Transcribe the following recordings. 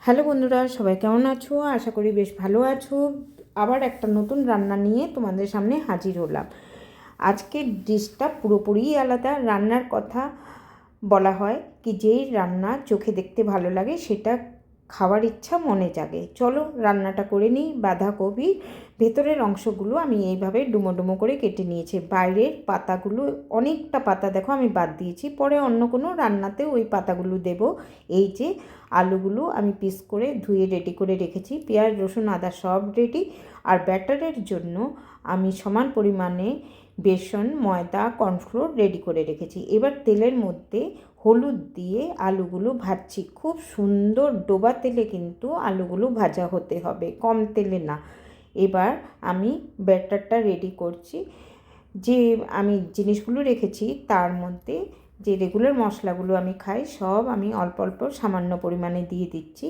Hello বন্ধুরা, সবাই কেমন আছো? আশা করি বেশ ভালো আছো। আবার একটা নতুন রান্না নিয়ে তোমাদের সামনে হাজির হলাম। আজকের ডিশটা পুরোপুরিই আলাদা। রান্নার কথা বলা হয় কি, যেই রান্না চোখে দেখতে ভালো লাগে সেটা খাওয়ার ইচ্ছা মনে জাগে। চলো রান্নাটা করে নিই। বাঁধাকপির ভেতরের অংশগুলো আমি এইভাবে ডুমো ডুমো করে কেটে নিয়েছি। বাইরের পাতাগুলো, অনেকটা পাতা দেখো আমি বাদ দিয়েছি, পরে অন্য কোনো রান্নাতে ওই পাতাগুলো দেব। এই যে আলুগুলো আমি পিস করে ধুয়ে রেডি করে রেখেছি, পেঁয়াজ রসুন আদা সব রেডি। আর ব্যাটারের জন্য আমি সমান পরিমাণে বেসন, ময়দা, কর্নফ্লোর রেডি করে রেখেছি। এবার তেলের মধ্যে হলুদ দিয়ে আলুগুলো ভাজছি। খুব সুন্দর ডোবা তেলে কিন্তু আলুগুলো ভাজা হতে হবে, কম তেলে না। এবার আমি ব্যাটারটা রেডি করছি। যে আমি জিনিসগুলো রেখেছি তার মধ্যে যে রেগুলার মশলাগুলো আমি খাই সব আমি অল্প অল্প সামান্য পরিমাণে দিয়ে দিচ্ছি।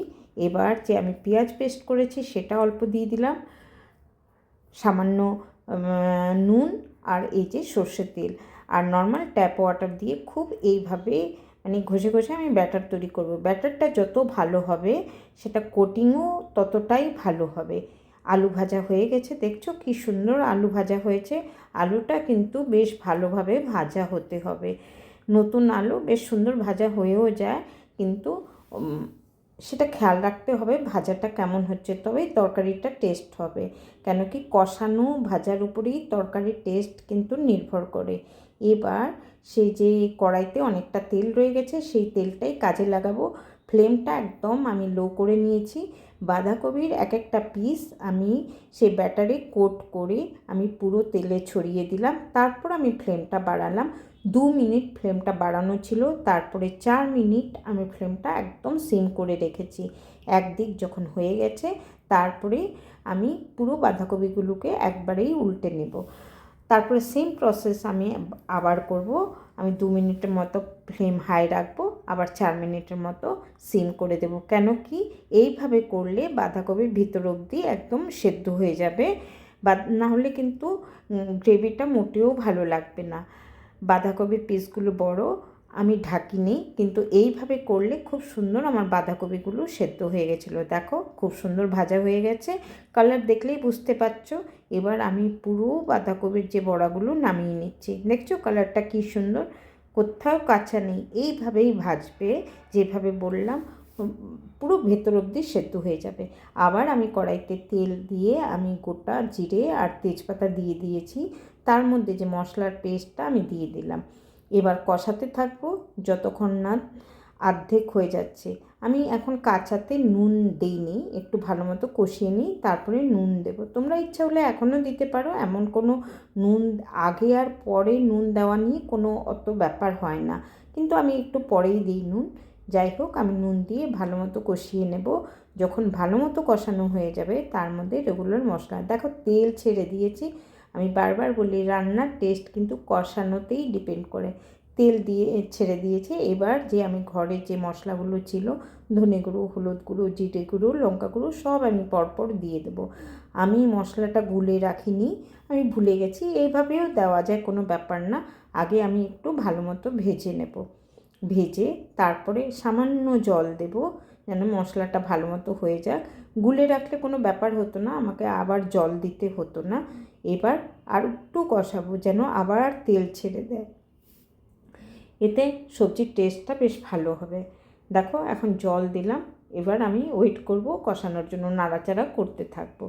এবার যে আমি পেঁয়াজ পেস্ট করেছি সেটা অল্প দিয়ে দিলাম, সামান্য নুন, আর এই যে সর্ষের তেল আর নর্মাল ট্যাপ ওয়াটার দিয়ে খুব এইভাবে মানে ঘষে ঘষে আমি ব্যাটার তৈরি করব। ব্যাটারটা যত ভালো হবে সেটা কোটিংও ততটাই ভালো হবে। আলু ভাজা হয়ে গেছে, দেখছো কি সুন্দর আলু ভাজা হয়েছে। আলুটা কিন্তু বেশ ভালোভাবে ভাজা হতে হবে। নতুন আলু বেশ সুন্দর ভাজা হয়েও যায়, কিন্তু সেটা খেয়াল রাখতে হবে ভাজাটা কেমন হচ্ছে, তবেই তরকারিটা টেস্ট হবে। কেন কি কষানো ভাজার উপরেই তরকারির টেস্ট কিন্তু নির্ভর করে। এবার সেই যে কড়াইতে অনেকটা তেল রয়ে গেছে সেই তেলটাই কাজে লাগাবো। ফ্লেমটা একদম আমি লো করে নিয়েছি। বাঁধাকপির এক একটা পিস আমি সেই ব্যাটারে কোট করে আমি পুরো তেলে ছড়িয়ে দিলাম। তারপর আমি ফ্লেমটা বাড়ালাম। 2 মিনিট ফ্লেমটা বাড়ানো ছিল, তারপরে 4 মিনিট আমি ফ্লেমটা একদম সিম করে রেখেছি। একদিক যখন হয়ে গেছে তারপরে আমি পুরো বাঁধাকপিগুলোকে একবারেই উল্টে নেব। তারপরে সেম প্রসেস আমি আবার করব। আমি 2 মিনিটের মতো ফ্লেম হাই রাখবো, আবার 4 মিনিটের মতো সিম করে দেব। কেন কি এইভাবে করলে বাঁধাকপির ভিতর অবধি একদম সেদ্ধ হয়ে যাবে, বা না হলে কিন্তু গ্রেভিটা মোটেও ভালো লাগবে না। বাঁধাকপির পিসগুলো বড়, আমি ঢাকিনি, কিন্তু এইভাবে করলে খুব সুন্দর আমার বাঁধাকপিগুলো সেদ্ধ হয়ে গেছিলো। দেখো খুব সুন্দর ভাজা হয়ে গেছে, কালার দেখলেই বুঝতে পারছো। এবার আমি পুরো বাঁধাকপির যে বড়াগুলো নামিয়ে নিচ্ছি। দেখছো কালারটা কী সুন্দর, কোথাও কাঁচা নেই। এইভাবেই ভাজবে, যেভাবে বললাম পুরো ভেতর অবধি সেদ্ধ হয়ে যাবে। আবার আমি কড়াইতে তেল দিয়ে আমি গোটা জিরে আর তেজপাতা দিয়ে দিয়েছি। তার মধ্যে যে মশলার পেস্টটা আমি দিয়ে দিলাম। এবার কষাতে থাকবো যতক্ষণ না অর্ধেক হয়ে যাচ্ছে। আমি এখন কাঁচাতে নুন দিইনি, একটু ভালো মতো কষিয়ে নিই তারপরে নুন দেবো। তোমরা ইচ্ছা হলে এখনও দিতে পারো, এমন কোনো নুন আগে আর পরে নুন দেওয়া নিয়ে কোনো অত ব্যাপার হয় না, কিন্তু আমি একটু পরেই দিই নুন। যাই হোক, আমি নুন দিয়ে ভালো মতো কষিয়ে নেব। যখন ভালো মতো কষানো হয়ে যাবে তার মধ্যে রেগুলার মশলা, দেখো তেল ছেড়ে দিয়েছি। আমি বারবার বলি রান্নার টেস্ট কিন্তু কষানোতেই ডিপেন্ড করে। তেল দিয়ে ছেড়ে দিয়েছে। এবার যে আমি ঘরে যে মশলাগুলো ছিল, ধনে গুঁড়ো, হলুদ গুঁড়ো, জিরে গুঁড়ো, লঙ্কা গুঁড়ো সব আমি পরপর দিয়ে দেবো। আমি মশলাটা গুলে রাখিনি, আমি ভুলে গেছি। এইভাবেও দেওয়া যায়, কোনো ব্যাপার না। আগে আমি একটু ভালো মতো ভেজে নেব, ভেজে তারপরে সামান্য জল দেব যেন মশলাটা ভালো মতো হয়ে যাক। গুলে রাখলে কোনো ব্যাপার হতো না, আমাকে আবার জল দিতে হতো না। এবার আর একটু কষাবো যেন আবার তেল ছেড়ে দেয়, এতে সবজির টেস্টটা বেশ ভালো হবে। দেখো এখন জল দিলাম। এবার আমি ওয়েট করব কষানোর জন্য, নাড়াচাড়া করতে থাকবো।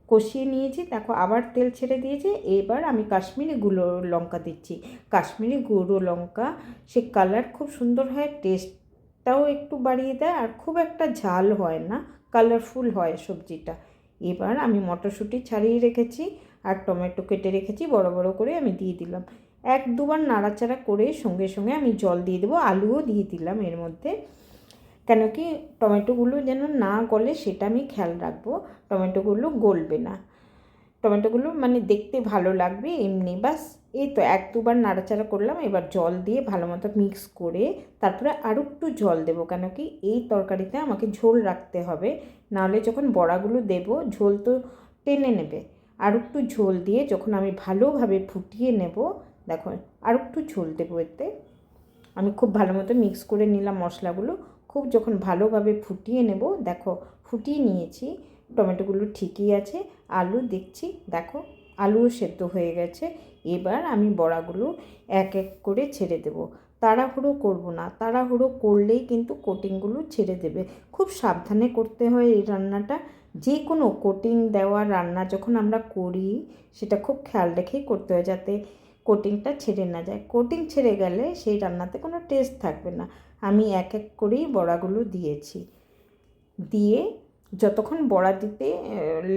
কষিয়ে নিয়েছি, দেখো আবার তেল ছেড়ে দিয়েছে। এবার আমি কাশ্মীরি গুঁড়ো লঙ্কা দিচ্ছি। কাশ্মীরি গুঁড়ো লঙ্কা সে কালার খুব সুন্দর হয়, টেস্টটাও একটু বাড়িয়ে দেয়, আর খুব একটা ঝাল হয় না, কালারফুল হয় সবজিটা। এবার আমি মটরশুঁটি ছাড়িয়ে রেখেছি আর টমেটো কেটে রেখেছি বড় বড় করে, আমি দিয়ে দিলাম। 1-2বার নাড়াচাড়া করে সঙ্গে সঙ্গে আমি জল দিয়ে দেবো। আলুও দিয়ে দিলাম এর মধ্যে, কেন কি টমেটোগুলো যেন না গলে সেটা আমি খেয়াল রাখবো। টমেটোগুলো গলবে না, টমেটোগুলো মানে দেখতে ভালো লাগবে এমনি, বাস। এই তো 1-2বার নাড়াচাড়া করলাম। এবার জল দিয়ে ভালো মতো মিক্স করে তারপরে আরও একটু জল দেবো, কেন কি এই তরকারিতে আমাকে ঝোল রাখতে হবে, নাহলে যখন বড়াগুলো দেবো ঝোল তো টেনে নেবে। আর একটু ঝোল দিয়ে যখন আমি ভালোভাবে ফুটিয়ে নেব, দেখো আর একটু ঝোল দেবো এতে। আমি খুব ভালো মতো মিক্স করে নিলাম মশলাগুলো, খুব যখন ভালোভাবে ফুটিয়ে নেব, দেখো ফুটিয়ে নিয়েছি, টমেটোগুলো ঠিকই আছে, আলু দেখছি দেখো আলুও সেদ্ধ হয়ে গেছে। এবার আমি বড়াগুলো এক এক করে ছেড়ে দেব। তাড়াহুড়ো করব না, তাড়াহুড়ো করলেই কিন্তু কোটিংগুলো ছেড়ে দেবে। খুব সাবধানে করতে হয় এই রান্নাটা। যে কোনো কোটিং দেওয়া রান্না যখন আমরা করি সেটা খুব খেয়াল রেখেই করতে হয়, যাতে কোটিংটা ছেড়ে না যায়। কোটিং ছেড়ে গেলে সেই রান্নাতে কোনো টেস্ট থাকবে না। আমি এক এক করেই বড়াগুলো দিয়েছি, দিয়ে যতক্ষণ বড়া দিতে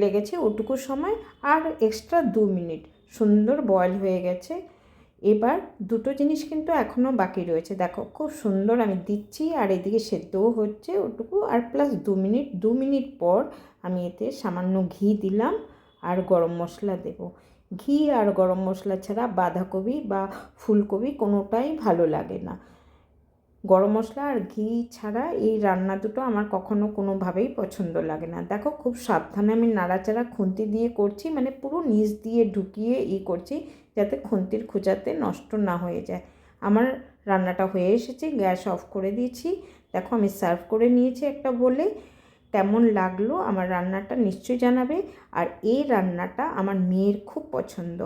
লেগেছে ওটুকু সময় আর এক্সট্রা 2 মিনিট সুন্দর বয়েল হয়ে গেছে। এবার দুটো জিনিস কিন্তু এখনও বাকি রয়েছে, দেখো খুব সুন্দর আমি দিচ্ছি আর এদিকে সেদ্ধও হচ্ছে ওটুকু, আর প্লাস 2 মিনিট পর আমি এতে সামান্য ঘি দিলাম আর গরম মশলা দেব। ঘি আর গরম মশলা ছাড়া বাঁধাকপি বা ফুলকপি কোনোটাই ভালো লাগে না। গরম মশলা আর ঘি ছাড়া এই রান্না দুটো আমার কখনো কোনোভাবেই পছন্দ লাগে না। দেখো খুব সাবধানে আমি নাড়াচাড়া খুন্তি দিয়ে করছি, মানে পুরো নিচ দিয়ে ঢুকিয়ে করছি যাতে খুন্তির খোঁচাতে নষ্ট না হয়ে যায়। আমার রান্নাটা হয়ে এসেছে, গ্যাস অফ করে দিয়েছি। দেখো আমি সার্ভ করে নিয়েছি একটা বলে। কেমন লাগলো আমার রান্নাটা নিশ্চয়ই জানাবে। আর এই রান্নাটা আমার মেয়ের খুব পছন্দ,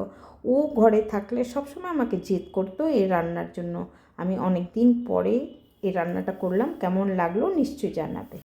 ও ঘরে থাকলে সবসময় আমাকে জেদ করতো এই রান্নার জন্য। আমি অনেক দিন পরে এই রান্নাটা করলাম, কেমন লাগলো নিশ্চয়ই জানাবে।